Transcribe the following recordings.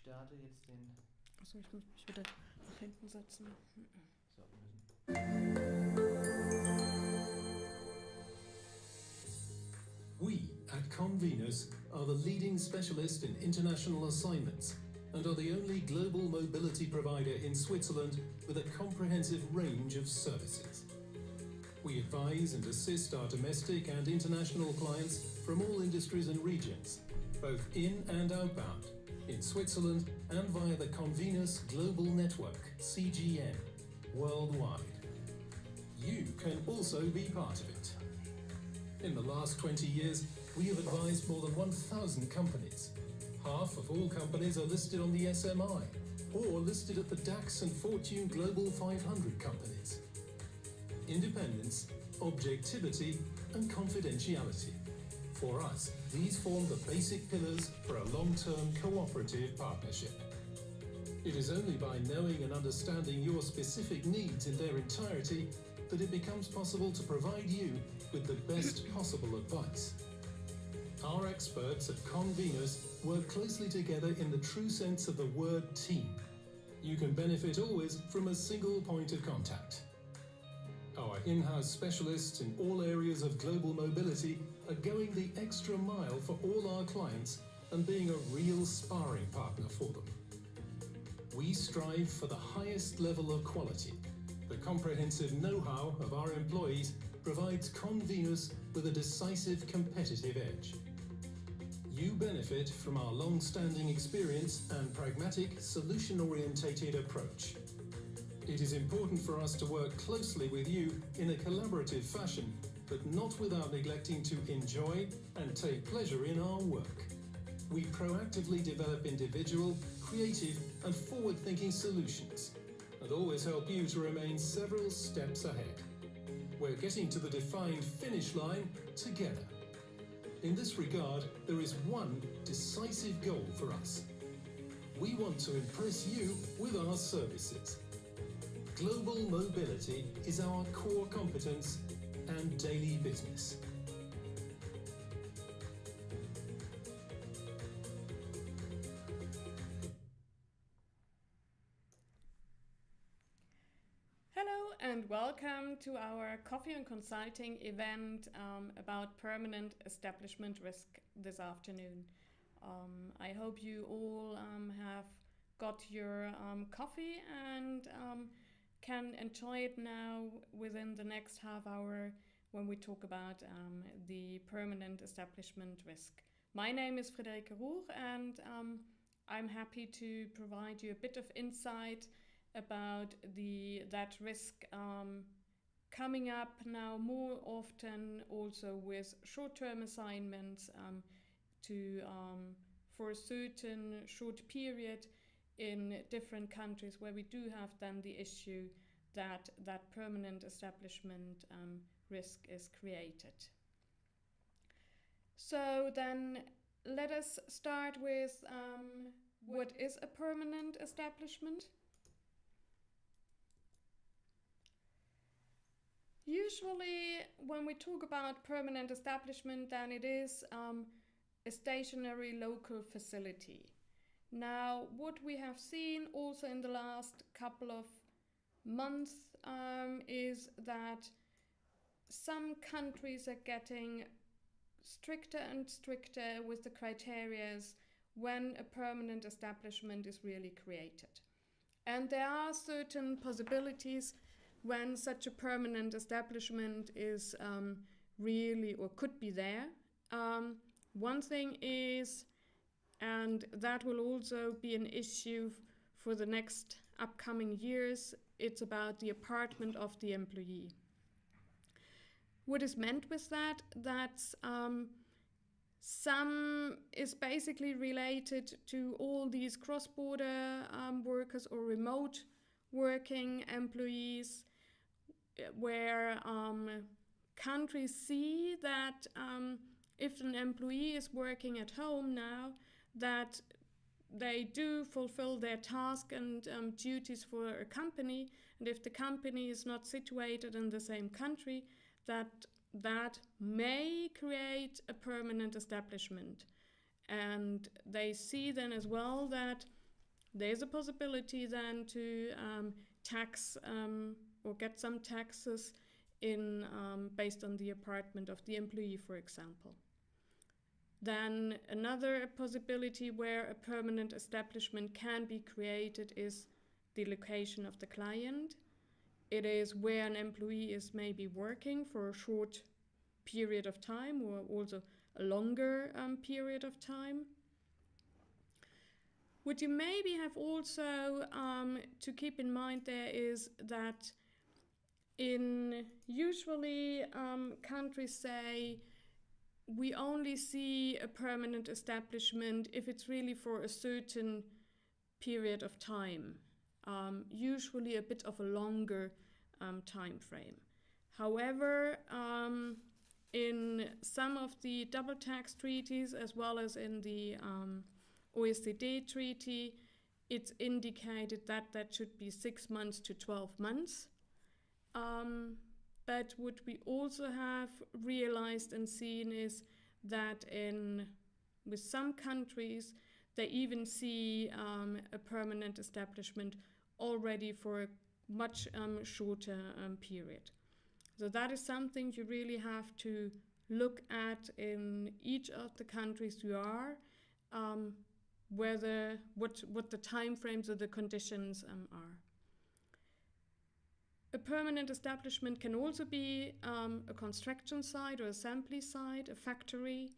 starte jetzt den... Achso, ich muss mich wieder nach hinten setzen. So, We at Convenus are the leading specialist in international assignments and are the only global mobility provider in Switzerland with a comprehensive range of services. We advise and assist our domestic and international clients from all industries and regions, both in and outbound, in Switzerland and via the Convenus Global Network, CGN, worldwide. You can also be part of it. In the last 20 years, we have advised more than 1,000 companies. Half of all companies are listed on the SMI, or listed at the DAX and Fortune Global 500 companies. Independence, objectivity, and confidentiality. For us, these form the basic pillars for a long-term cooperative partnership. It is only by knowing and understanding your specific needs in their entirety that it becomes possible to provide you with the best possible advice. Our experts at Convenus work closely together in the true sense of the word team. You can benefit always from a single point of contact. Our in-house specialists in all areas of global mobility are going the extra mile for all our clients and being a real sparring partner for them. We strive for the highest level of quality. The comprehensive know-how of our employees provides Convenus with a decisive competitive edge. You benefit from our long-standing experience and pragmatic, solution-orientated approach. It is important for us to work closely with you in a collaborative fashion, but not without neglecting to enjoy and take pleasure in our work. We proactively develop individual, creative, and forward-thinking solutions, and always help you to remain several steps ahead. We're getting to the defined finish line together. In this regard, there is one decisive goal for us. We want to impress you with our services. Global mobility is our core competence and daily business. Hello and welcome to our Coffee and Consulting event about permanent establishment risk this afternoon. I hope you all have got your coffee and can enjoy it now within the next half hour when we talk about the permanent establishment risk. My name is Friederike Ruch and I'm happy to provide you a bit of insight about that risk coming up now more often also with short-term assignments for a certain short period in different countries where we do have then the issue that permanent establishment risk is created. So then let us start with what is a permanent establishment? Usually when we talk about permanent establishment, then it is a stationary local facility. Now, what we have seen also in the last couple of months is that some countries are getting stricter and stricter with the criteria when a permanent establishment is really created. And there are certain possibilities when such a permanent establishment is really or could be there. One thing is, and that will also be an issue for the next upcoming years, it's about the apartment of the employee. What is meant with that? That's some is basically related to all these cross-border workers or remote working employees, where countries see that if an employee is working at home now, that they do fulfill their task and duties for a company, and if the company is not situated in the same country, that may create a permanent establishment. And they see then as well that there's a possibility then to tax or get some taxes in based on the apartment of the employee, for example. Then another possibility where a permanent establishment can be created is the location of the client. It is where an employee is maybe working for a short period of time or also a longer period of time. What you maybe have also to keep in mind there is that in usually countries say we only see a permanent establishment if it's really for a certain period of time, usually a bit of a longer time frame. However, in some of the double tax treaties, as well as in the OECD treaty, it's indicated that that should be 6 months to 12 months. But what we also have realized and seen is that with some countries, they even see a permanent establishment already for a much shorter period. So that is something you really have to look at in each of the countries you are, what the time frames or the conditions are. A permanent establishment can also be a construction site or assembly site, a factory.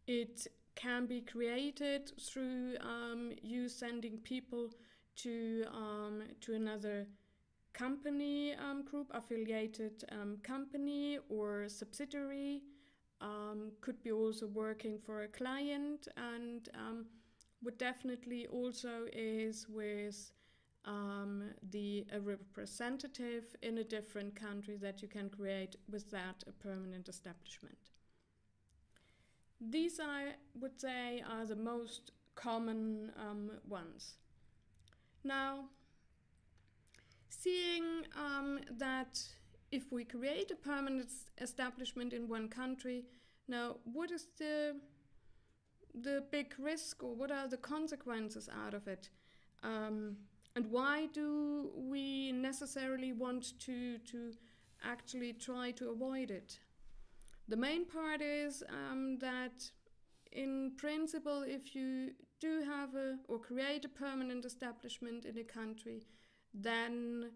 It can be created through you sending people to another company group, affiliated company or subsidiary. Could be also working for a client, and what definitely also is with a representative in a different country that you can create with that a permanent establishment. These, I would say, are the most common ones. Now, seeing that if we create a permanent establishment in one country, now what is the big risk, or what are the consequences out of it? And why do we necessarily want to actually try to avoid it? The main part is that in principle, if you do have or create a permanent establishment in a country, then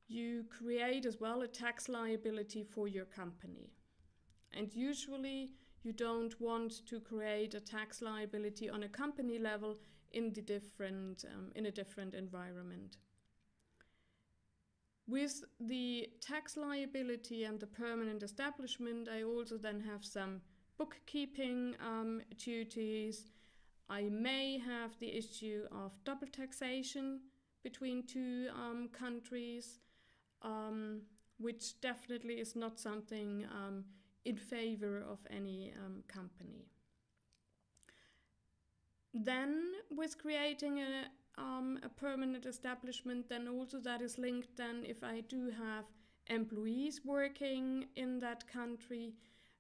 you create as well a tax liability for your company. And usually you don't want to create a tax liability on a company level in a different environment. With the tax liability and the permanent establishment, I also then have some bookkeeping duties. I may have the issue of double taxation between two countries, which definitely is not something in favor of any company. Then with creating a permanent establishment, then also that is linked then if I do have employees working in that country,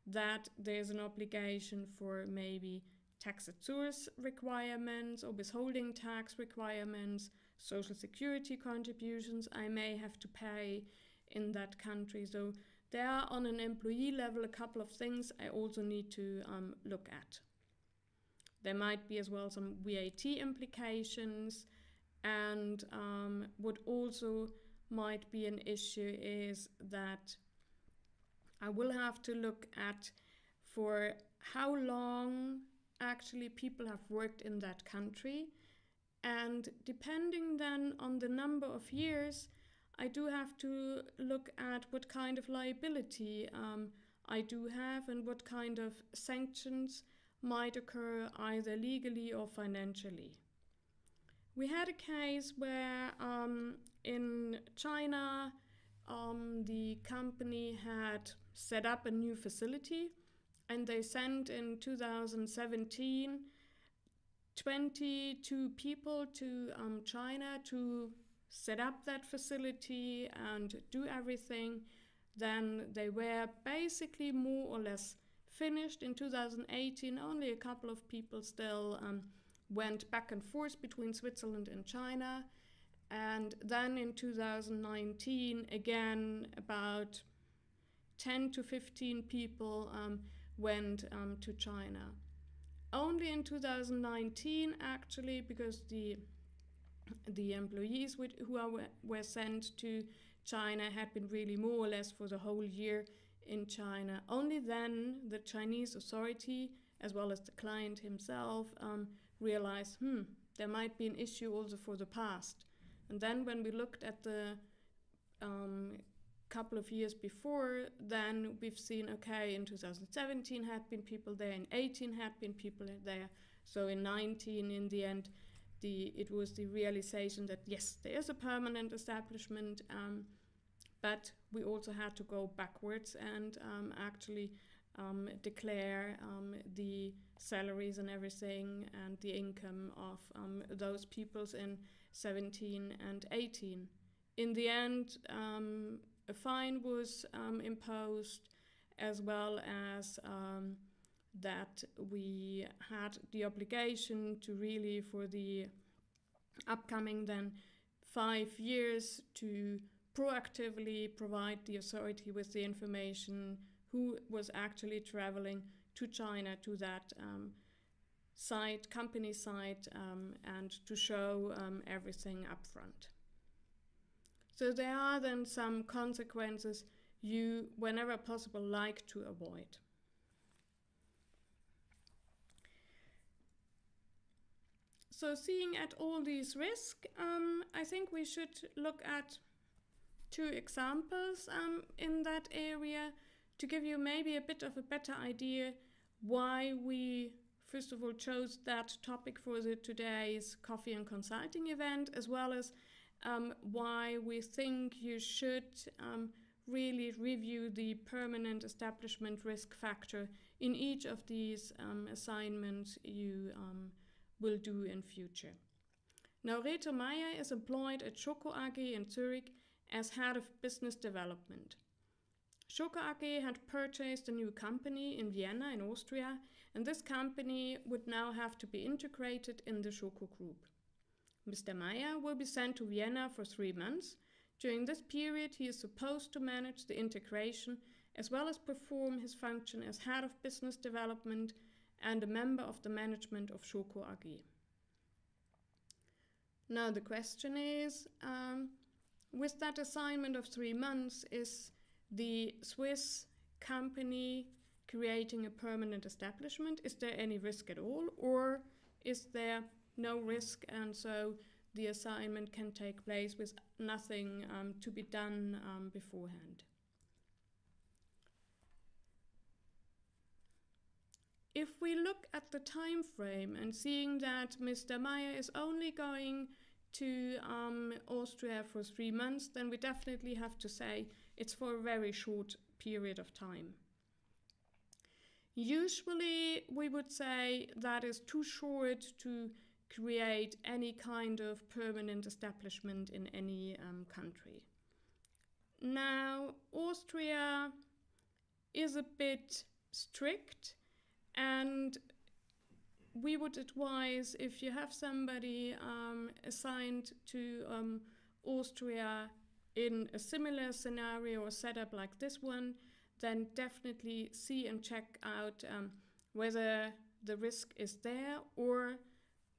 that there's an obligation for maybe tax at source requirements or withholding tax requirements, social security contributions I may have to pay in that country. So there are on an employee level a couple of things I also need to look at. There might be as well some VAT implications, and what also might be an issue is that I will have to look at for how long actually people have worked in that country, and depending then on the number of years, I do have to look at what kind of liability I do have and what kind of sanctions might occur either legally or financially. We had a case where in China the company had set up a new facility, and they sent in 2017 22 people to China to set up that facility and do everything. Then they were basically more or less finished in 2018. Only a couple of people still went back and forth between Switzerland and China. And then in 2019, again, about 10 to 15 people went to China. Only in 2019, actually, because the employees who were sent to China had been really more or less for the whole year in China. Only then the Chinese authority, as well as the client himself, realized, there might be an issue also for the past. And then when we looked at the couple of years before, then we've seen, okay, in 2017 had been people there, in 18 had been people there. So in 19, in the end, it was the realization that yes, there is a permanent establishment, but we also had to go backwards and actually declare the salaries and everything and the income of those peoples in 17 and 18. In the end, a fine was imposed, as well as that we had the obligation to really, for the upcoming then 5 years, to proactively provide the authority with the information who was actually traveling to China, to that site, company site, and to show everything up front. So there are then some consequences you, whenever possible, like to avoid. So seeing at all these risks, I think we should look at 2 examples in that area to give you maybe a bit of a better idea why we, first of all, chose that topic for today's coffee and consulting event, as well as why we think you should really review the permanent establishment risk factor in each of these assignments you will do in future. Now, Reto Meyer is employed at Schoko AG in Zurich as head of business development. Schoko AG had purchased a new company in Vienna in Austria, and this company would now have to be integrated in the Schoko group. Mr. Meyer will be sent to Vienna for 3 months. During this period, he is supposed to manage the integration as well as perform his function as head of business development and a member of the management of Schoko AG. Now the question is, with that assignment of 3 months, is the Swiss company creating a permanent establishment? Is there any risk at all, or is there no risk and so the assignment can take place with nothing to be done beforehand? If we look at the time frame and seeing that Mr. Meyer is only going to Austria for 3 months, then we definitely have to say it's for a very short period of time. Usually we would say that is too short to create any kind of permanent establishment in any country. Now, Austria is a bit strict, and we would advise, if you have somebody assigned to Austria in a similar scenario or setup like this one, then definitely see and check out whether the risk is there or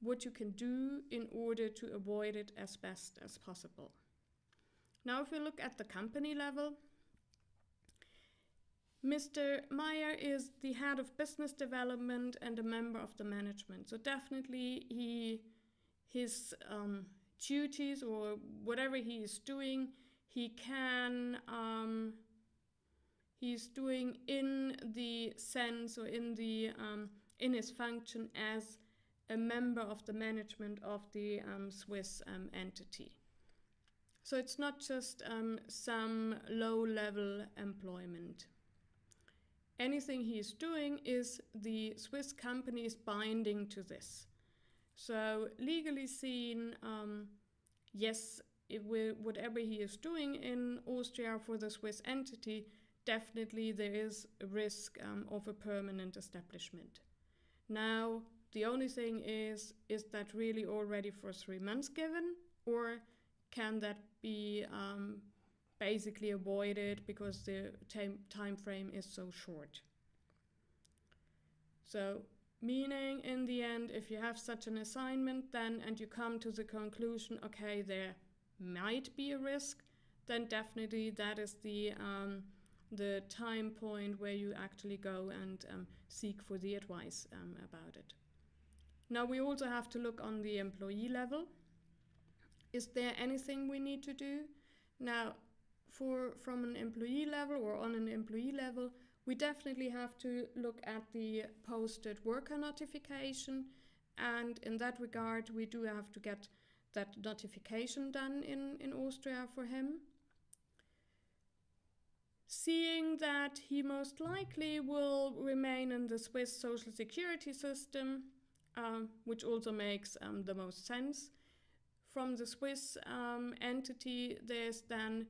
what you can do in order to avoid it as best as possible. Now, if we look at the company level, Mr. Meyer is the head of business development and a member of the management. So definitely his duties or whatever he is doing, he's doing in the sense or in his function as a member of the management of the Swiss entity. So it's not just some low-level employment. Anything he is doing is the Swiss company is binding to this. So legally seen, yes, whatever he is doing in Austria for the Swiss entity definitely there is a risk of a permanent establishment. Now, the only thing is that really already for 3 months given, or can that be basically avoided because the time frame is so short? So, meaning in the end, if you have such an assignment then and you come to the conclusion, okay, there might be a risk, then definitely that is the time point where you actually go and seek for the advice about it. Now we also have to look on the employee level. Is there anything we need to do? Now, from an employee level or on an employee level, we definitely have to look at the posted worker notification, and in that regard we do have to get that notification done in Austria for him. Seeing that he most likely will remain in the Swiss social security system, which also makes the most sense. From the Swiss entity, there's then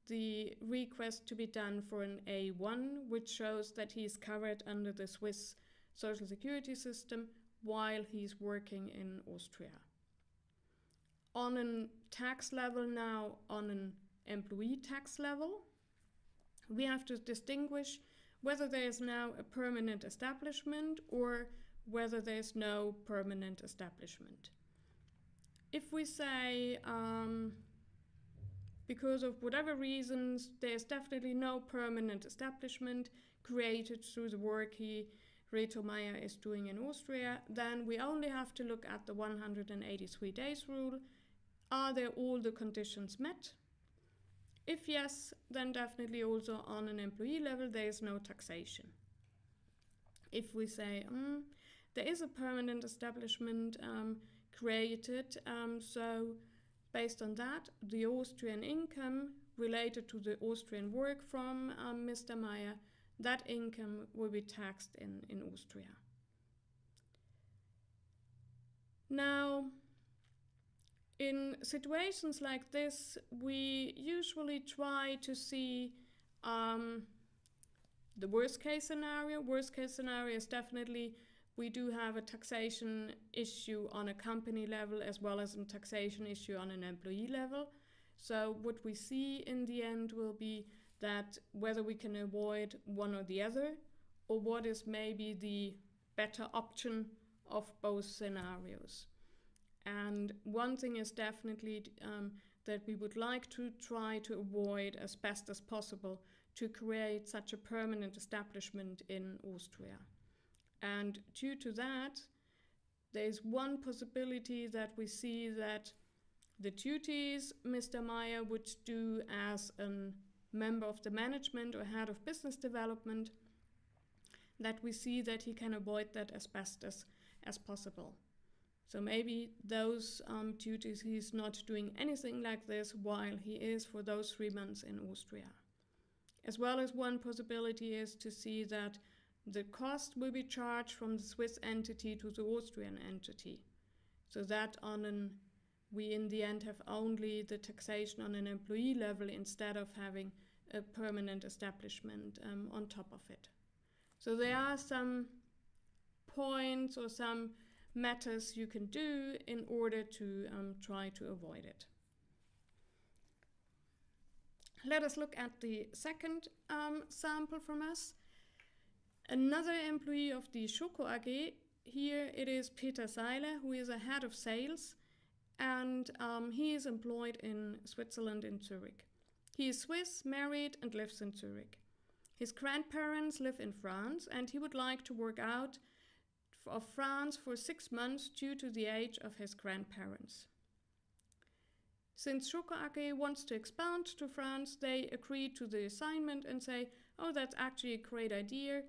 the request to be done for an A1, which shows that he's covered under the Swiss social security system while he's working in Austria. On a tax level now, on an employee tax level, we have to distinguish whether there is now a permanent establishment or whether there's no permanent establishment. If we say, because of whatever reasons, there's definitely no permanent establishment created through the work Reto Meyer is doing in Austria, then we only have to look at the 183 days rule. Are there all the conditions met? If yes, then definitely also on an employee level there is no taxation. If we say there is a permanent establishment created, so based on that, the Austrian income related to the Austrian work from Mr. Meyer, that income will be taxed in Austria. Now, in situations like this, we usually try to see the worst case scenario. Worst case scenario is definitely we do have a taxation issue on a company level as well as a taxation issue on an employee level. So what we see in the end will be that whether we can avoid one or the other, or what is maybe the better option of both scenarios. And one thing is definitely that we would like to try to avoid as best as possible to create such a permanent establishment in Austria. And due to that, there is one possibility that we see that the duties Mr. Meyer would do as a member of the management or head of business development, that we see that he can avoid that as best as possible. So maybe those duties he's not doing anything like this while he is for those 3 months in Austria. As well as one possibility is to see that the cost will be charged from the Swiss entity to the Austrian entity. So that we in the end have only the taxation on an employee level instead of having a permanent establishment on top of it. So there are some points or some matters you can do in order to try to avoid it. Let us look at the second sample from us. Another employee of the Schoko AG, here it is Peter Seiler, who is a head of sales, and he is employed in Switzerland in Zurich. He is Swiss, married, and lives in Zurich. His grandparents live in France, and he would like to work out of France for 6 months due to the age of his grandparents. Since Schoko AG wants to expand to France, they agree to the assignment and say, oh, that's actually a great idea.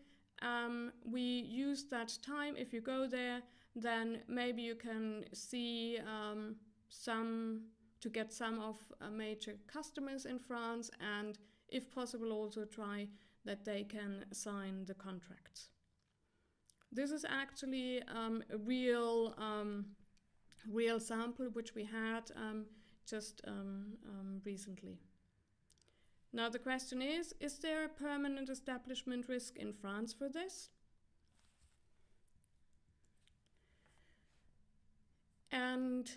We use that time. If you go there, then maybe you can see to get some of major customers in France, and if possible also try that they can sign the contracts. This is actually a real sample which we had just recently. Now the question is there a permanent establishment risk in France for this? And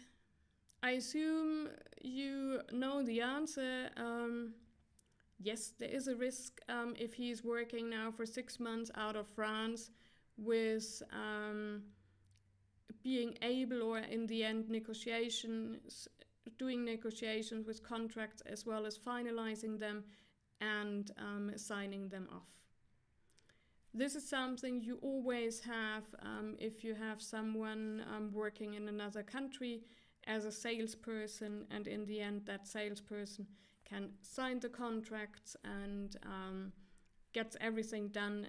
I assume you know the answer. Yes, there is a risk if he's working now for 6 months out of France with being able, or in the end doing negotiations with contracts as well as finalizing them and signing them off. This is something you always have if you have someone working in another country as a salesperson, and in the end that salesperson can sign the contracts and gets everything done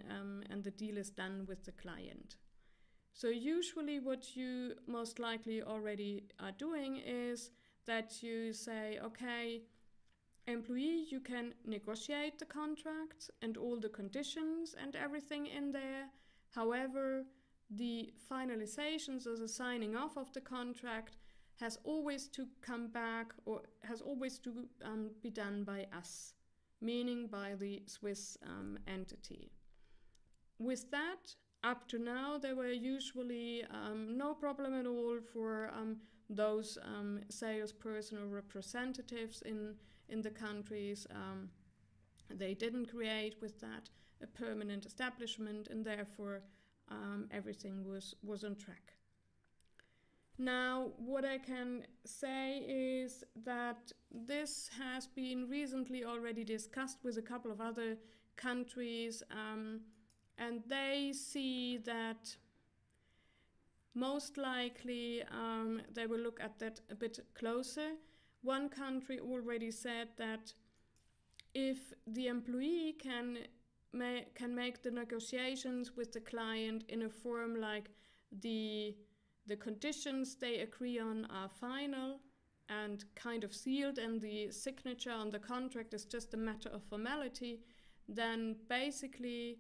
and the deal is done with the client. So usually what you most likely already are doing is that you say, okay, employee, you can negotiate the contract and all the conditions and everything in there. However, the finalizations or the signing off of the contract has always to come back, or has always to be done by us, meaning by the Swiss entity. With that, up to now, there were usually no problem at all for those salesperson or representatives in the countries. They didn't create with that a permanent establishment, and therefore everything was on track. Now, what I can say is that this has been recently already discussed with a couple of other countries, and they see that most likely they will look at that a bit closer. One country already said that if the employee can make the negotiations with the client in a form like the conditions they agree on are final and kind of sealed, and the signature on the contract is just a matter of formality, then basically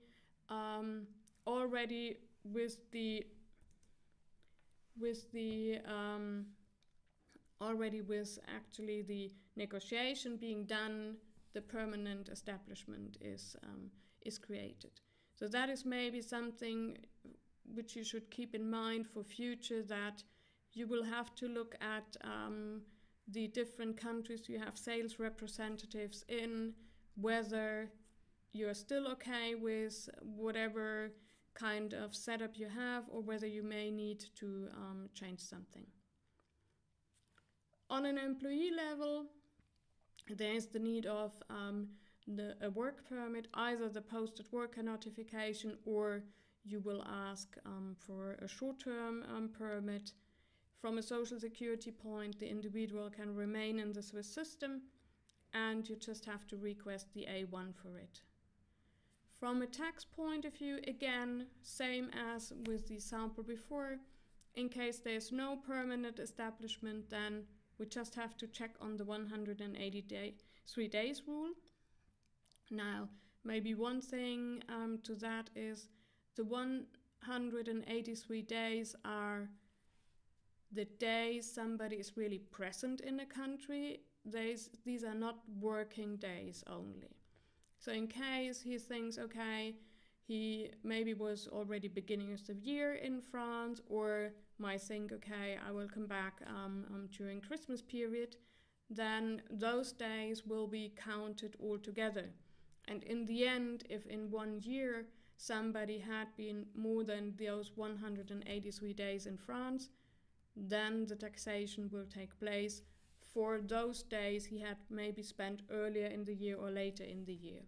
already with actually the negotiation being done, the permanent establishment is created. So that is maybe something which you should keep in mind for future, that you will have to look at the different countries you have sales representatives in, whether you're still okay with whatever kind of setup you have, or whether you may need to change something. On an employee level, there is the need of a work permit, either the posted worker notification, or you will ask for a short-term permit. From a social security point, the individual can remain in the Swiss system, and you just have to request the A1 for it. From a tax point of view, again, same as with the sample before. In case there's no permanent establishment, then we just have to check on the 183 days rule. Now, maybe one thing to that is the 183 days are the days somebody is really present in a country. These are not working days only. So in case he thinks, okay, he maybe was already beginning of the year in France, or might think, okay, I will come back during Christmas period, then those days will be counted all together. And in the end, if in 1 year somebody had been more than those 183 days in France, then the taxation will take place for those days he had maybe spent earlier in the year or later in the year.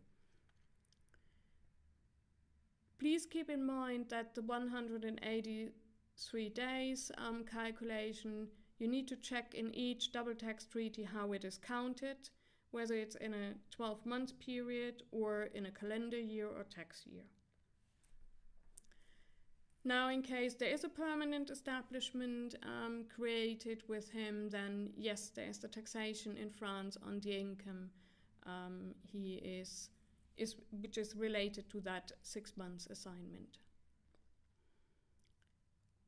Please keep in mind that the 183 days calculation, you need to check in each double tax treaty how it is counted, whether it's in a 12-month period or in a calendar year or tax year. Now, in case there is a permanent establishment created with him, then yes, there is the taxation in France on the income which is related to that 6 months assignment.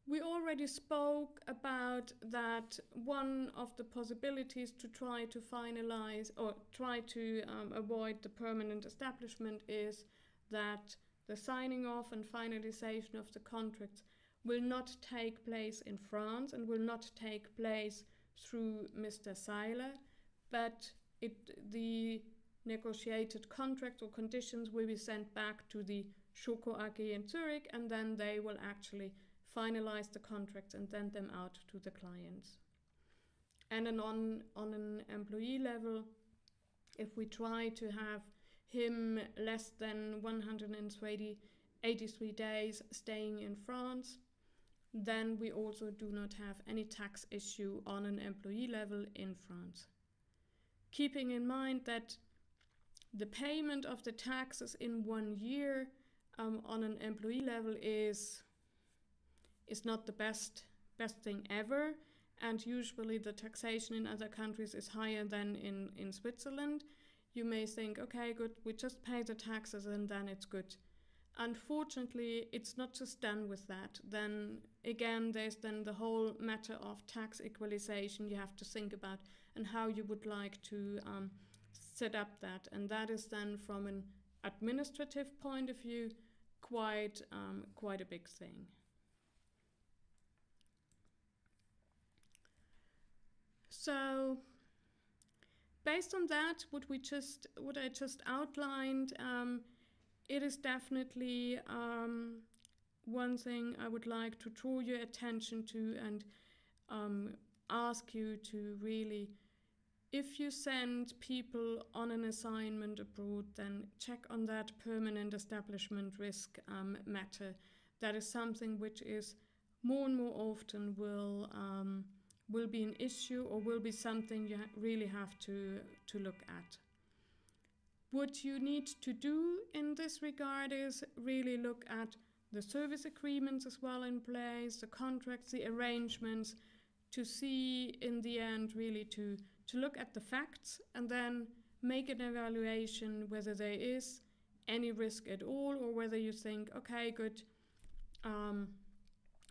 We already spoke about that one of the possibilities to try to finalize or try to avoid the permanent establishment is that the signing off and finalization of the contracts will not take place in France and will not take place through Mr. Seiler, but the negotiated contract or conditions will be sent back to the Schoko AG in Zurich, and then they will actually finalize the contracts and send them out to the clients. And then on an employee level, if we try to have him less than 183 days staying in France, then we also do not have any tax issue on an employee level in France. Keeping in mind that the payment of the taxes in 1 year on an employee level is not the best thing ever, and usually the taxation in other countries is higher than in Switzerland. You may think, okay, good, we just pay the taxes and then it's good. Unfortunately, it's not just done with that. Then again, there's then the whole matter of tax equalization you have to think about and how you would like to set up that. And that is then from an administrative point of view quite a big thing. So based on that, what I just outlined, it is definitely one thing I would like to draw your attention to and ask you to really, if you send people on an assignment abroad, then check on that permanent establishment risk matter. That is something which is more and more often will be an issue or will be something you really have to look at. What you need to do in this regard is really look at the service agreements as well in place, the contracts, the arrangements, to see in the end really to look at the facts and then make an evaluation whether there is any risk at all or whether you think, okay, good,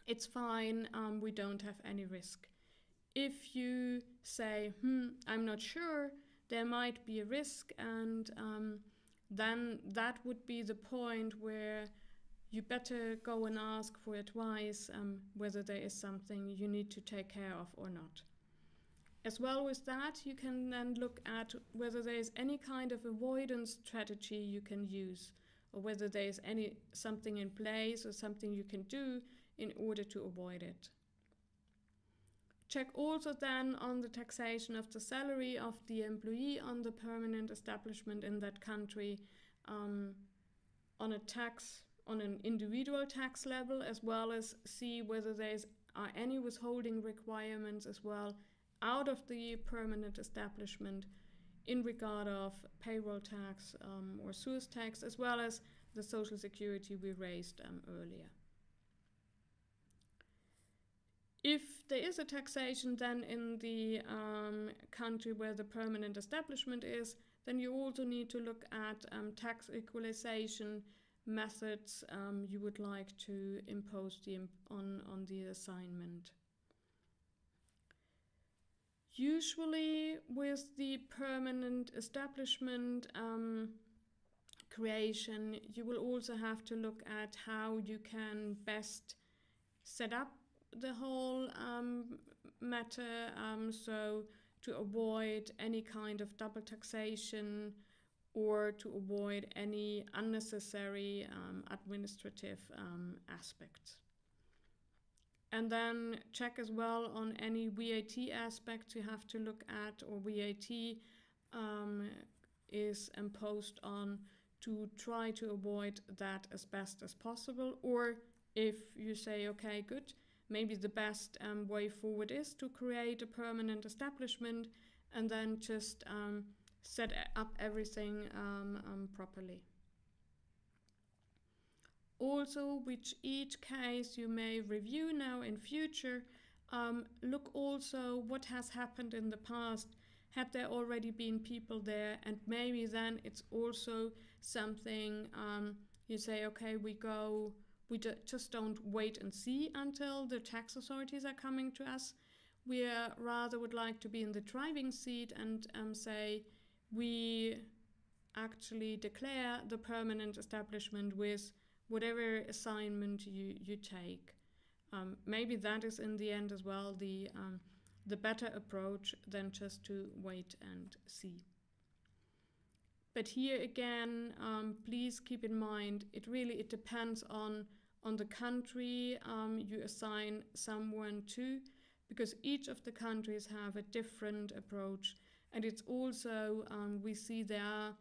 it's fine, we don't have any risk. If you say, I'm not sure, there might be a risk, and then that would be the point where you better go and ask for advice whether there is something you need to take care of or not. As well with that, you can then look at whether there is any kind of avoidance strategy you can use, or whether there is something in place or something you can do in order to avoid it. Check also then on the taxation of the salary of the employee on the permanent establishment in that country on an individual tax level, as well as see whether there are any withholding requirements as well out of the permanent establishment in regard of payroll tax or source tax, as well as the social security we raised earlier. If there is a taxation then in the country where the permanent establishment is, then you also need to look at tax equalization methods you would like to impose on the assignment. Usually with the permanent establishment creation, you will also have to look at how you can best set up the whole matter, so to avoid any kind of double taxation or to avoid any unnecessary administrative aspects. And then check as well on any VAT aspects you have to look at, or VAT is imposed on, to try to avoid that as best as possible. Or if you say, okay, good, maybe the best way forward is to create a permanent establishment and then just set up everything properly. Also, which each case you may review now in future, look also what has happened in the past. Had there already been people there, and maybe then it's also something you say, okay, we go We just don't wait and see until the tax authorities are coming to us. We rather would like to be in the driving seat and say we actually declare the permanent establishment with whatever assignment you take. Maybe that is in the end as well the better approach than just to wait and see. But here again, please keep in mind, it depends on the country you assign someone to, because each of the countries have a different approach. And it's also, we see there are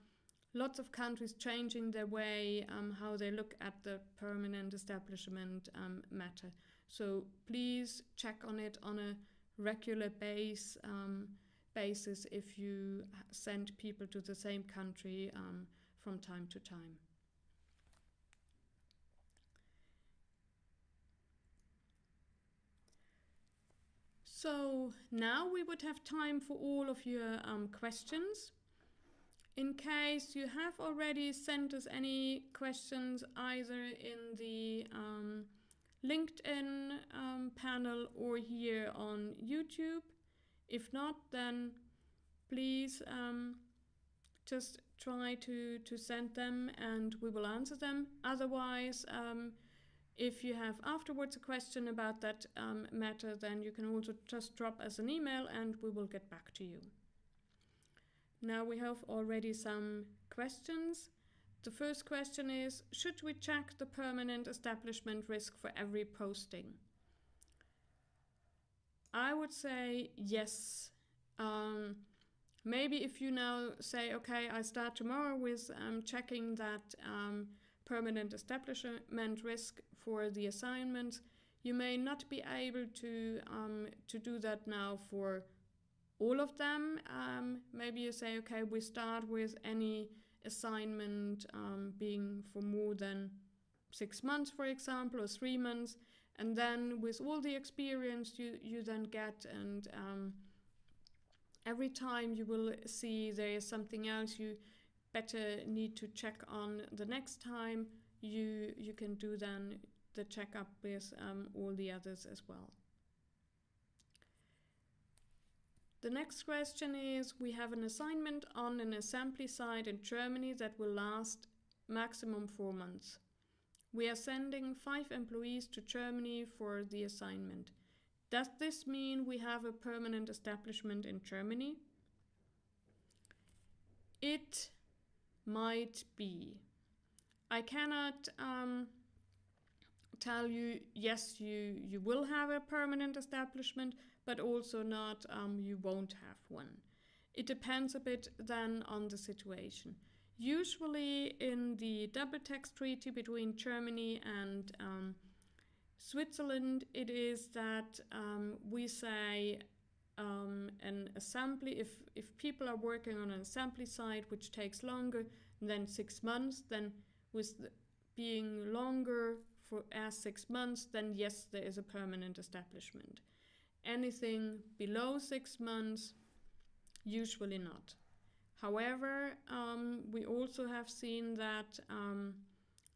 lots of countries changing their way how they look at the permanent establishment matter. So please check on it on a regular basis if you send people to the same country from time to time. So now we would have time for all of your questions. In case you have already sent us any questions either in the LinkedIn panel or here on YouTube. If not, then please just try to send them and we will answer them. Otherwise, if you have afterwards a question about that matter, then you can also just drop us an email and we will get back to you. Now we have already some questions. The first question is, should we check the permanent establishment risk for every posting? I would say yes. Maybe if you now say, okay, I start tomorrow with checking that permanent establishment risk for the assignments, you may not be able to do that now for all of them. Maybe you say, okay, we start with any assignment being for more than 6 months, for example, or 3 months, and then with all the experience you then get, and every time you will see there is something else you better need to check on the next time, you can do then the checkup with all the others as well. The next question is, we have an assignment on an assembly site in Germany that will last maximum 4 months. We are sending 5 employees to Germany for the assignment. Does this mean we have a permanent establishment in Germany? It might be. I cannot tell you, yes, you will have a permanent establishment, but also not you won't have one. It depends a bit then on the situation. Usually in the double tax treaty between Germany and Switzerland, it is that we say an assembly, if people are working on an assembly site which takes longer than 6 months, then with being longer as 6 months, then yes, there is a permanent establishment. Anything below 6 months, usually not. However, we also have seen that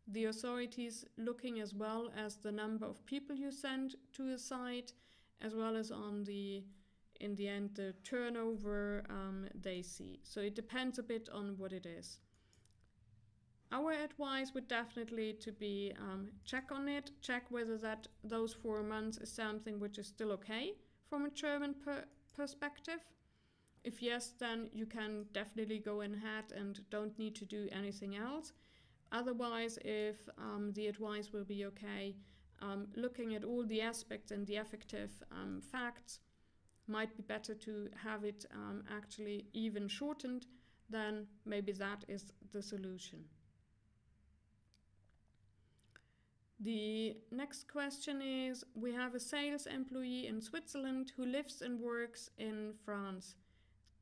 the authorities looking as well as the number of people you send to a site, as well as on in the end, the turnover they see. So it depends a bit on what it is. Our advice would definitely to be check on it, check whether those 4 months is something which is still okay from a German perspective. If yes, then you can definitely go ahead and don't need to do anything else. Otherwise, if the advice will be okay, looking at all the aspects and the effective facts, might be better to have it actually even shortened, then maybe that is the solution. The next question is, we have a sales employee in Switzerland who lives and works in France.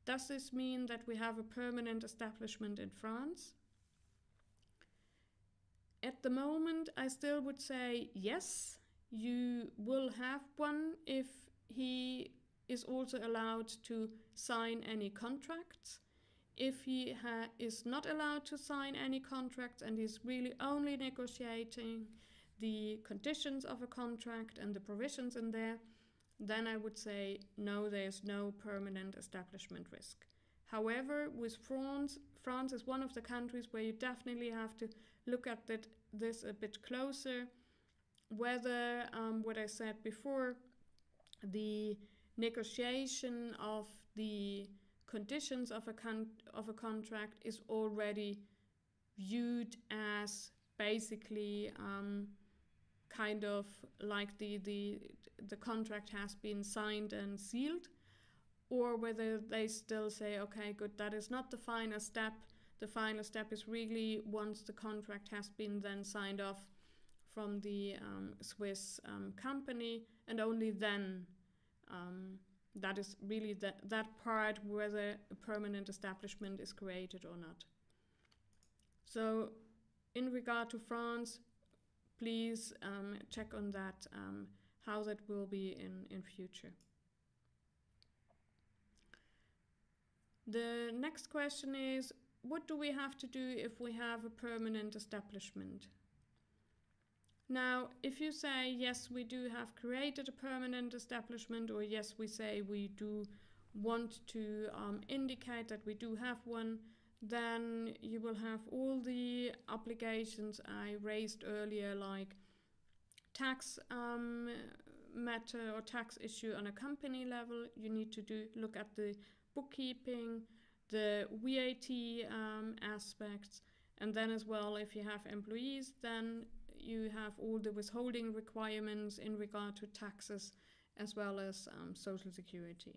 Does this mean that we have a permanent establishment in France? At the moment, I still would say yes, you will have one if he is also allowed to sign any contracts. If he is not allowed to sign any contracts and is really only negotiating, the conditions of a contract and the provisions in there, then I would say no, there's no permanent establishment risk. However, with France is one of the countries where you definitely have to look at this a bit closer, whether, what I said before, the negotiation of the conditions of a contract is already viewed as basically kind of like the contract has been signed and sealed, or whether they still say, okay, good, that is not the final step. The final step is really once the contract has been then signed off from the Swiss company, and only then that is really that part whether a permanent establishment is created or not. So in regard to France, please check on that, how that will be in future. The next question is, what do we have to do if we have a permanent establishment? Now, if you say, yes, we do have created a permanent establishment, or yes, we say we do want to indicate that we do have one, then you will have all the obligations I raised earlier, like tax matter or tax issue on a company level. You need to look at the bookkeeping, the VAT aspects, and then as well, if you have employees, then you have all the withholding requirements in regard to taxes as well as social security.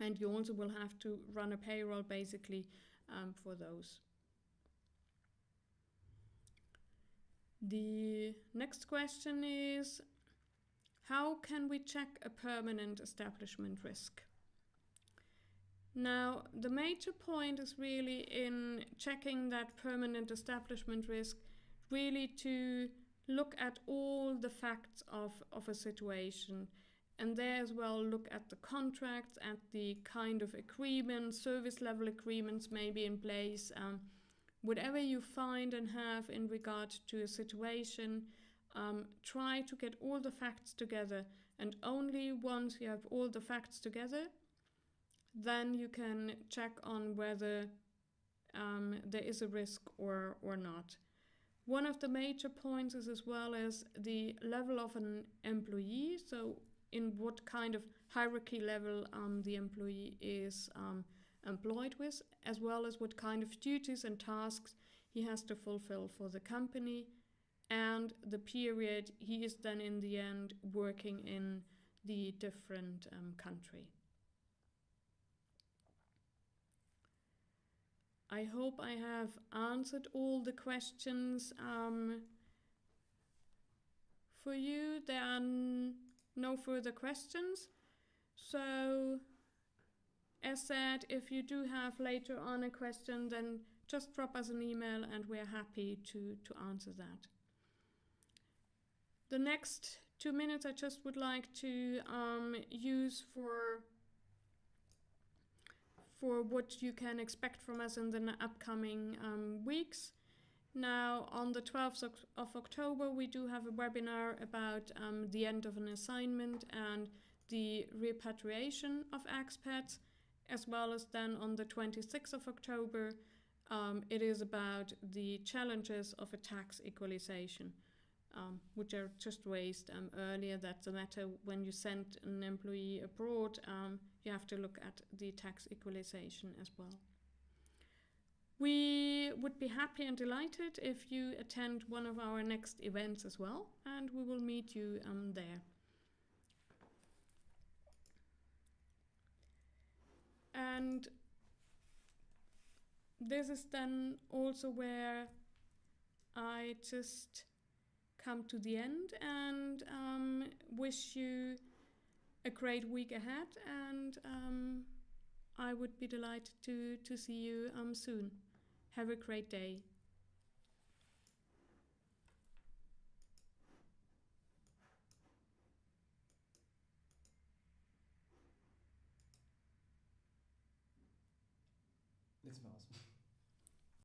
And you also will have to run a payroll basically for those. The next question is, how can we check a permanent establishment risk? Now, the major point is really in checking that permanent establishment risk, really to look at all the facts of a situation. And there as well, look at the contracts, at the kind of agreements, service level agreements maybe in place. Whatever you find and have in regard to a situation, try to get all the facts together. And only once you have all the facts together, then you can check on whether there is a risk or not. One of the major points is as well as the level of an employee, so in what kind of hierarchy level the employee is employed with, as well as what kind of duties and tasks he has to fulfill for the company, and the period he is then in the end working in the different country. I hope I have answered all the questions for you. There are no further questions. So, as said, if you do have later on a question, then just drop us an email and we're happy to answer that. The next 2 minutes I just would like to use for what you can expect from us in the upcoming weeks. Now, on the 12th of October, we do have a webinar about the end of an assignment and the repatriation of expats, as well as then on the 26th of October, it is about the challenges of a tax equalization, which I just raised earlier. That's the matter when you send an employee abroad, you have to look at the tax equalization as well. We would be happy and delighted if you attend one of our next events as well, and we will meet you there. And this is then also where I just come to the end and wish you a great week ahead, and I would be delighted to see you soon. Have a great day. Nichts mehr aus.